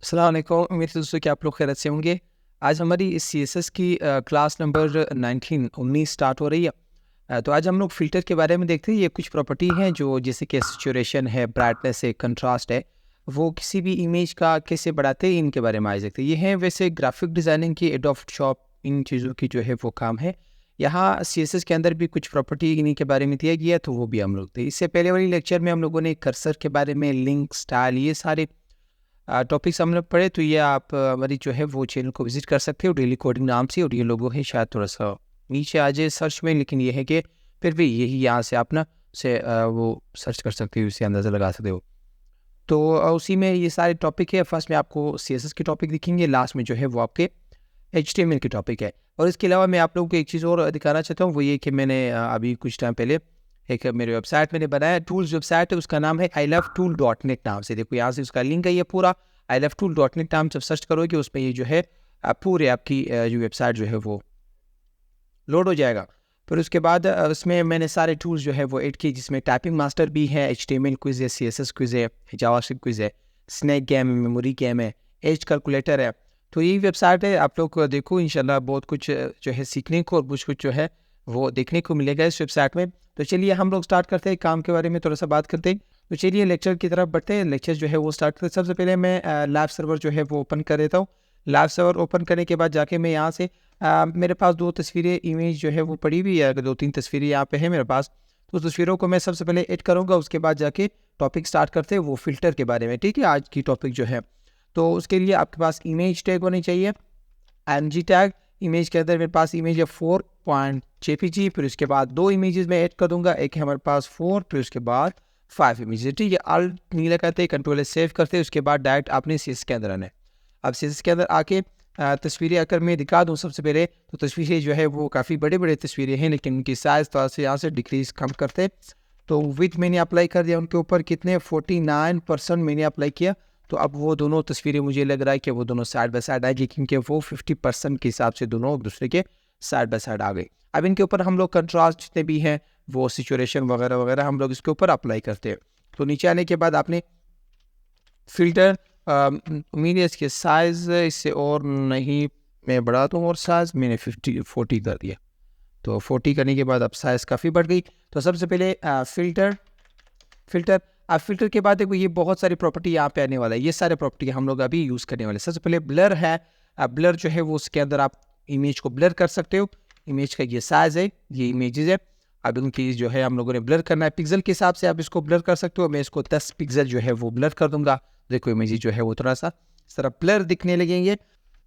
अस्सलाम वालेकुम। उम्मीद है दोस्तों कि आप लोग खैरियत से होंगे। आज हमारी इस सीएसएस की क्लास नंबर 19 स्टार्ट हो रही है। तो आज हम लोग फ़िल्टर के बारे में देखते हैं। ये कुछ प्रॉपर्टी हैं जो जैसे कि सैचुरेशन है, ब्राइटनेस है, कंट्रास्ट है, वो किसी भी इमेज का कैसे बढ़ाते हैं, इनके बारे में आज देखते हैं। ये हैं वैसे ग्राफ़िक डिज़ाइनिंग की, एडोब फ़ोटोशॉप, इन चीज़ों की जो है वो काम है। यहाँ सीएसएस के अंदर भी कुछ प्रॉपर्टी इन्हीं के बारे में दिया गया है, तो वो भी हम लोग थे। इससे पहले वाली लेक्चर में हम लोगों ने कर्सर के बारे में, लिंक, स्टाइल, ये सारे टॉपिक्स हमने पढ़े। तो ये आप हमारी जो है वो चैनल को विज़िट कर सकते हो, डेली कोडिंग नाम से। और ये लोगो है शायद थोड़ा-सा नीचे आ जाए सर्च में, लेकिन ये है कि फिर भी यही यहाँ से आप ना वो सर्च कर सकते हो, इससे अंदाज़ा लगा सकते हो। तो उसी में ये सारे टॉपिक है। फर्स्ट में आपको सीएसएस के टॉपिक दिखेंगे, लास्ट में जो है वो आपके एचटीएमएल के टॉपिक है। और इसके अलावा मैं आप लोगों को एक चीज़ और दिखाना चाहता हूँ, वो ये कि मैंने अभी कुछ टाइम पहले एक मेरे वेबसाइट मैंने बनाया, टूल्स वेबसाइट है, उसका नाम है ilovetool.net नाम से। देखो यहाँ से उसका लिंक है ये पूरा, ilovetool.net नाम जब सर्च करोगे उसमें ये जो है पूरे आपकी जो वेबसाइट जो है वो लोड हो जाएगा। फिर उसके बाद उसमें मैंने सारे टूल्स जो है वो ऐड किए, जिसमें टाइपिंग मास्टर भी है, एचटीएमएल क्विज़ है, सीएसएस क्विज़ है, जावास्क्रिप्ट क्विज़ है, स्नैक गेम है, मेमोरी गेम है, एज कैलकुलेटर है। तो यही वेबसाइट है, आप लोग देखो, इंशाल्लाह बहुत कुछ जो है सीखने को और कुछ जो है वो देखने को मिलेगा इस वेबसाइट में। तो चलिए हम लोग स्टार्ट करते हैं, काम के बारे में थोड़ा सा बात करते हैं। तो चलिए लेक्चर की तरफ बढ़ते हैं। लेक्चर जो है वो स्टार्ट करते हैं। सबसे पहले मैं लाइव सर्वर जो है वो ओपन कर देता हूँ। लाइव सर्वर ओपन करने के बाद जाके मैं यहाँ से मेरे पास 2 तस्वीरें, इमेज जो है वो पड़ी हुई है, 2-3 तस्वीरें यहाँ पे है मेरे पास। तो तस्वीरों को मैं सबसे पहले ऐड करूँगा, उसके बाद जाके टॉपिक स्टार्ट करते हैं वो फ़िल्टर के बारे में, ठीक है? आज की टॉपिक जो है। तो उसके लिए आपके पास इमेज टैग होनी चाहिए, एमजी टैग। इमेज के अंदर मेरे पास इमेज है 4.jpg, फिर उसके बाद 2 इमेजेस मैं ऐड कर दूँगा। एक है हमारे पास 4, फिर उसके बाद 5 इमेजेस, ठीक है? अल्ट नीला करते हैं, कंट्रोल एस सेव करते हैं, उसके बाद डायरेक्ट आपने सीएसएस के अंदर आना है। अब सीएसएस के अंदर आके तस्वीरें अगर मैं दिखा दूँ सबसे पहले, तो तस्वीरें जो है वो काफ़ी बड़े-बड़े तस्वीरें हैं, लेकिन उनकी साइज़ थोड़ा सा यहाँ से डिक्रीज़ कम करते हैं। तो विड्थ मैंने अप्लाई कर दिया उनके ऊपर, कितने 49% मैंने अप्लाई किया। तो अब वो दोनों तस्वीरें मुझे लग रहा है कि वो दोनों साइड बाय साइड आएगी, क्योंकि वो 50% के हिसाब से दोनों एक दूसरे के साइड बाय साइड आ गई। अब इनके ऊपर हम लोग कंट्रास्ट जितने भी हैं, वो सिचुएशन वगैरह वगैरह हम लोग इसके ऊपर अप्लाई करते हैं। तो नीचे आने के बाद आपने फ़िल्टर, उम्मीद है इसके साइज़ इससे और नहीं मैं बढ़ाता हूँ, और साइज़ मैंने 40 कर दिया। तो 40 करने के बाद अब साइज़ काफ़ी बढ़ गई। तो सबसे पहले फ़िल्टर, अब फ़िल्टर के बाद देखो ये बहुत सारी प्रॉपर्टी यहाँ पे आने वाला है। ये सारे प्रॉपर्टी हम लोग अभी यूज़ करने वाले हैं। सबसे पहले ब्लर है। ब्लर जो है वो उसके अंदर आप इमेज को ब्लर कर सकते हो। इमेज का ये साइज़ है, ये इमेजेज़ है। अब उनकी जो है हम लोगों ने ब्लर करना है, पिक्सल के हिसाब से आप इसको ब्लर कर सकते हो। मैं इसको 10 पिक्सल जो है वो ब्लर कर दूँगा। देखो इमेजेज़ जो है वो थोड़ा-सा इस तरह ब्लर दिखने लगेंगे।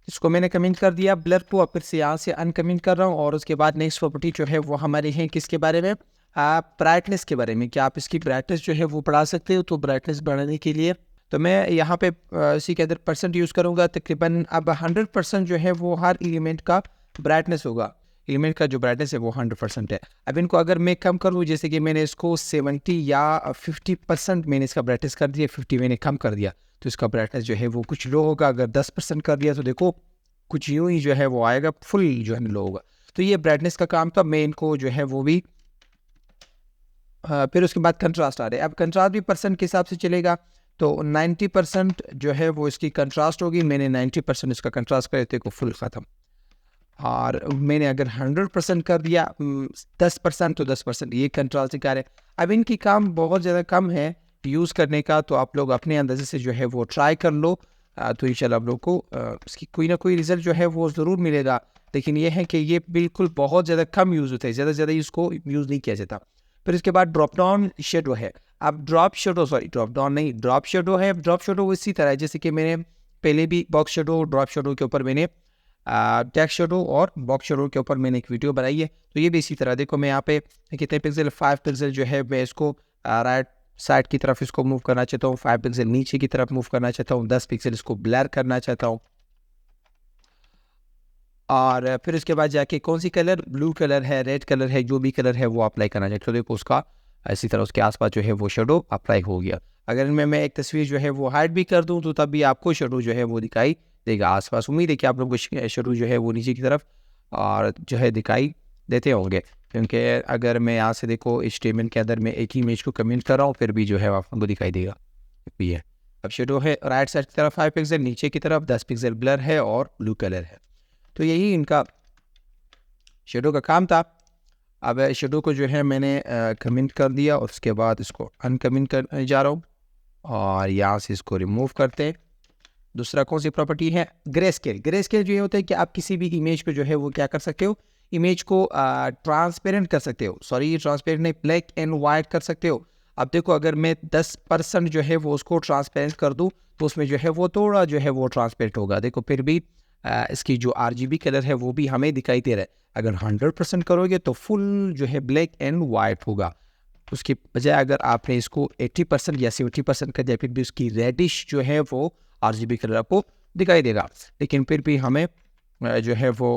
इसको मैंने कमेंट कर दिया ब्लर को, अब फिर से यहाँ से अनकमेंट कर रहा हूँ। और उसके बाद नेक्स्ट प्रॉपर्टी जो है वो हमारे हैं किसके बारे में, ब्राइटनेस के बारे में। क्या आप इसकी ब्राइटनेस जो है वो बढ़ा सकते हो? तो ब्राइटनेस बढ़ाने के लिए तो मैं यहाँ पे इसी के अंदर परसेंट यूज़ करूँगा। तकरीबन अब 100% जो है वो हर एलिमेंट का ब्राइटनेस होगा। एलिमेंट का जो ब्राइटनेस है वो 100% है। अब इनको अगर मैं कम करूँ, जैसे कि मैंने इसको 70 या 50% मैंने इसका ब्राइटनेस कर दिया, 50 मैंने कम कर दिया, तो इसका ब्राइटनेस जो है वो कुछ लो होगा। अगर 10% कर दिया तो देखो कुछ यूँ ही जो है वो आएगा, फुल जो है लो होगा। तो ये ब्राइटनेस का काम था। मैं इनको जो है वो भी फिर उसके बाद कंट्रास्ट आ रहे हैं। अब कंट्रास्ट भी परसेंट के हिसाब से चलेगा। तो 90% जो है वो इसकी कंट्रास्ट होगी। मैंने 90% इसका कंट्रास्ट कर देते को फुल ख़त्म। और मैंने अगर 100% कर दिया 10%, तो 10% ये कंट्रास्ट दिखा रहे हैं। अब इनकी काम बहुत ज़्यादा कम है यूज़ करने का, तो आप लोग अपने अंदाजे से जो है वो ट्राई कर लो। तो इंशाल्लाह आप लोग को इसकी कोई ना कोई रिज़ल्ट जो है वो ज़रूर मिलेगा। लेकिन ये है कि ये बिल्कुल बहुत ज़्यादा कम यूज़ होता है, ज़्यादा से ज़्यादा इसको यूज़ नहीं किया जाता। फिर इसके बाद ड्रॉप डाउन शेडो है। अब ड्रॉप डाउन नहीं, ड्रॉप शेडो है। ड्रॉप शेडो इसी तरह है जैसे कि मैंने पहले भी बॉक्स शेडो, ड्रॉप शेडो के ऊपर मैंने टेक्स्ट शेडो और बॉक्स शेडो के ऊपर मैंने एक वीडियो बनाई है। तो ये भी इसी तरह देखो, मैं यहाँ पे कितने पिक्सल, 5 पिक्सल जो है मैं इसको राइट साइड की तरफ इसको मूव करना चाहता हूँ, 5 पिक्सल नीचे की तरफ मूव करना चाहता हूँ, 10 पिक्सल इसको ब्लर करना चाहता हूँ। और फिर उसके बाद जाके कौन सी कलर, ब्लू कलर है, रेड कलर है, जो भी कलर है वो अप्लाई करना चाहिए। तो देखो उसका इसी तरह उसके आसपास जो है वो शेडो अप्लाई हो गया। अगर इनमें मैं एक तस्वीर जो है वो हाइड भी कर दूं, तो तब भी आपको शेडो जो है वो दिखाई देगा आसपास। उम्मीद है कि आप लोगों को शेडो जो है वो नीचे की तरफ और जो है दिखाई देते होंगे, क्योंकि अगर मैं यहाँ से देखो HTML के अंदर मैं एक ही इमेज को कमेंट कर रहा हूँ, फिर भी जो है आपको दिखाई देगा। ये है अब शेडो है राइट साइड की तरफ 5 पिक्सल, नीचे की तरफ 10 पिक्सल ब्लर है और ब्लू कलर है। तो यही इनका शेडो का काम था। अब शेडो को जो है मैंने कमेंट कर दिया और उसके बाद इसको अनकमेंट करने जा रहा हूँ और यहाँ से इसको रिमूव करते हैं। दूसरा कौन सी प्रॉपर्टी है, ग्रे स्केल। ग्रे स्केल जो ये होता है कि आप किसी भी इमेज पे जो है वो क्या कर सकते हो, इमेज को ट्रांसपेरेंट कर सकते हो, सॉरी ट्रांसपेरेंट नहीं, ब्लैक एंड वाइट कर सकते हो। अब देखो अगर मैं 10% जो है वो उसको ट्रांसपेरेंट कर दूँ तो उसमें जो है वो थोड़ा जो है वो ट्रांसपेरेंट होगा। देखो फिर भी इसकी जो RGB कलर है वो भी हमें दिखाई दे रहा है। अगर 100% करोगे तो फुल जो है ब्लैक एंड वाइट होगा। उसके बजाय अगर आपने इसको 80% या 70% कर दिया फिर भी उसकी रेडिश जो है वो RGB कलर आपको दिखाई देगा। लेकिन फिर भी हमें जो है वो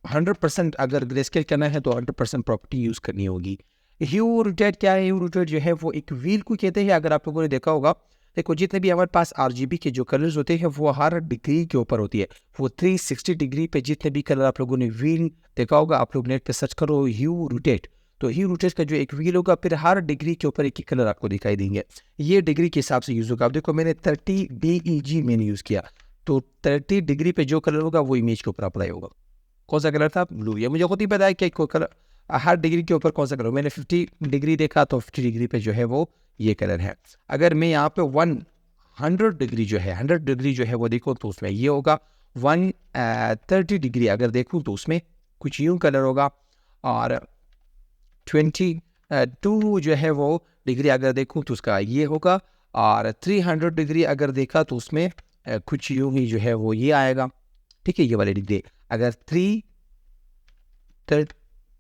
100% अगर ग्रेस्केल करना है तो 100% प्रॉपर्टी यूज़ करनी होगी। ह्यू रोटेट क्या है, ह्यू रोटेट जो है वो एक व्हील को कहते हैं। अगर आप लोगों ने देखा होगा, देखो जितने भी हमारे पास RGB के जो कलर्स होते हैं वो हर डिग्री के ऊपर होती है। वो 360 डिग्री पे जितने भी कलर आप लोगों ने व्हील देखा होगा, आप लोग नेट पे सर्च करो ह्यू रोटेट, तो ह्यू रोटेट का जो एक व्हील होगा फिर हर डिग्री के ऊपर एक ही कलर आपको दिखाई देंगे। ये डिग्री के हिसाब से यूज़ होगा। अब देखो मैंने 30 DEG मैंने यूज़ किया, तो 30 डिग्री पे जो कलर होगा वो इमेज के ऊपर अप्लाई होगा। कौन सा कलर था, ब्लू। ये मुझे खुद ही पता है कि कोई कलर हर डिग्री के ऊपर कौन सा कलर। मैंने 50 डिग्री देखा तो 50 डिग्री पे जो है वो ये कलर है। अगर मैं यहाँ पे 100 डिग्री जो है 100 डिग्री जो है वो देखो तो उसमें ये होगा। 130 डिग्री अगर देखूँ तो उसमें कुछ यूँ कलर होगा। और 22 जो है वो डिग्री अगर देखूँ तो उसका ये होगा। और 300 डिग्री अगर देखा तो उसमें कुछ यूँ ही जो है वो ये आएगा। ठीक है, ये वाली डिग्री। अगर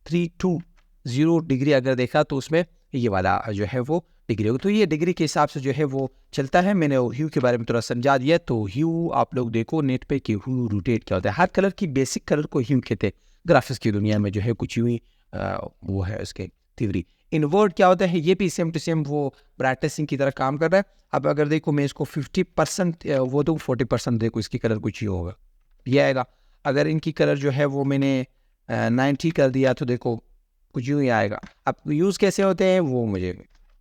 320 डिग्री अगर देखा तो उसमें ये वाला जो है वो डिग्री होगा। तो ये डिग्री के हिसाब से जो है वो चलता है। मैंने ह्यू के बारे में थोड़ा समझा दिया। तो ह्यू आप लोग देखो नेट पे कि ह्यू रोटेट क्या होता है। हर कलर की बेसिक कलर को ह्यू कहते हैं। ग्राफिक्स की दुनिया में जो है कुछ यूँ ही वो है उसके थ्योरी। इन्वर्ट क्या होता है, ये भी सेम टू सेम वो ब्राइटनेसिंग की तरह काम कर रहा है। अब अगर देखो मैं इसको 50% वो दूँ 40% देखो इसकी कलर कुछ ही होगा, ये आएगा। अगर इनकी कलर जो है वो मैंने 90 कर दिया तो देखो कुछ यूँ ही आएगा। अब यूज़ कैसे होते हैं वो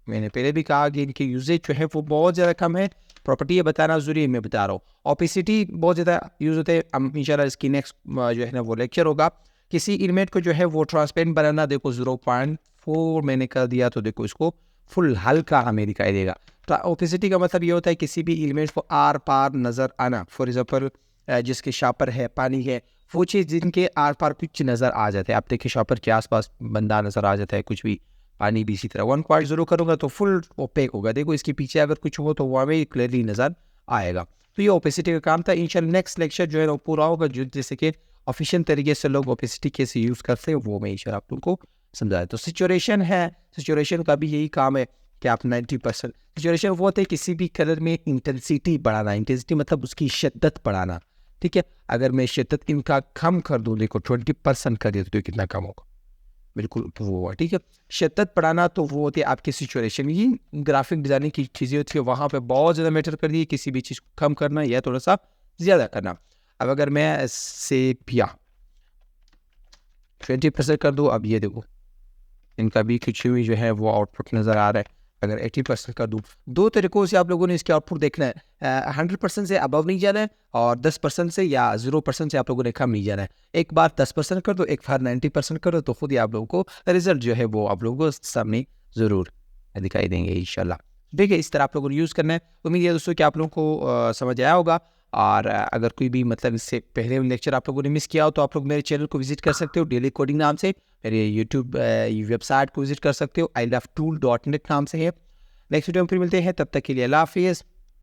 मैंने पहले भी कहा कि इनकी यूजेज जो है वो बहुत ज़्यादा कम है। प्रॉपर्टी ये बताना ज़रूरी है, मैं बता रहा हूँ। ऑपेसिटी बहुत ज़्यादा यूज़ होते हैं। हम इंशाल्लाह इसकी नेक्स्ट जो है ना वो लेक्चर होगा। किसी इमेज को जो है वो ट्रांसपेरेंट बनाना, देखो 0.4 मैंने कर दिया तो देखो इसको फुल हल्का हमें दिखाई देगा। तो ओपेसिटी का मतलब ये होता है किसी भी इमेज को आर पार नज़र आना। फॉर एग्जाम्पल जिसके शापर है, पानी है, वो चीज़ जिनके आर पार कुछ नज़र आ जाते हैं। आप देखिए शापर के आसपास बंदा नज़र आ जाता है, कुछ भी, पानी भी इसी तरह। 1.0 करूँगा तो फुल ओपेक होगा। देखो इसके पीछे अगर कुछ हो तो वो हमें क्लियरली नज़र आएगा। तो ये ओपेसिटी का काम था। इंशाल्लाह नेक्स्ट लेक्चर जो है वो पूरा होगा, जो जैसे कि ऑफिशियल तरीके से लोग ओपेसिटी कैसे यूज़ करते हैं वो मैं इंशाल्लाह आप लोगों को समझाया। तो सिचुएशन है, सिचुएशन का भी यही काम है कि आप 90% सिचुएशन वो होता है किसी भी कलर में इंटेंसिटी बढ़ाना। इंटेंसिटी मतलब उसकी शिद्दत बढ़ाना। ठीक है, अगर मैं शिद्दत इनका कम कर दूँ, देखो 20% कर दिया तो कितना कम होगा, बिल्कुल वो हुआ। ठीक है, शिद्दत बढ़ाना तो वो होती है आपकी सिचुएशन। ये ग्राफिक डिज़ाइनिंग की चीज़ें होती है, वहाँ पे बहुत ज़्यादा मैटर कर दी है। किसी भी चीज़ को कम करना या थोड़ा सा ज़्यादा करना। अब अगर मैं सेपिया 20% कर दूँ, अब ये देखो इनका भी कुछ भी जो है वो आउटपुट नज़र आ रहा है। अगर 80% कर दूँ, दो तरीक़ों से आप लोगों ने इसके आउटपुट देखना है। 100% से अबव नहीं जाना है और 10% से या 0% से आप लोगों ने कम नहीं जाना है। एक बार 10% कर दो, एक बार 90% करो, तो खुद ही आप लोगों को रिजल्ट जो है वो आप लोगों को सामने ज़रूर दिखाई देंगे इंशाल्लाह। ठीक है, इस तरह आप लोगों ने यूज़ करना है। उम्मीद है दोस्तों कि आप लोगों को समझ आया होगा। और अगर कोई भी मतलब इससे पहले लेक्चर आप लोगों ने मिस किया हो तो आप लोग मेरे चैनल को विजिट कर सकते हो, डेली कोडिंग नाम से। मेरे यूट्यूब वेबसाइट को विजिट कर सकते हो, ilovetool.net नाम से है। नेक्स्ट वीडियो में फिर मिलते हैं, तब तक के लिए अल्लाह हाफिज़।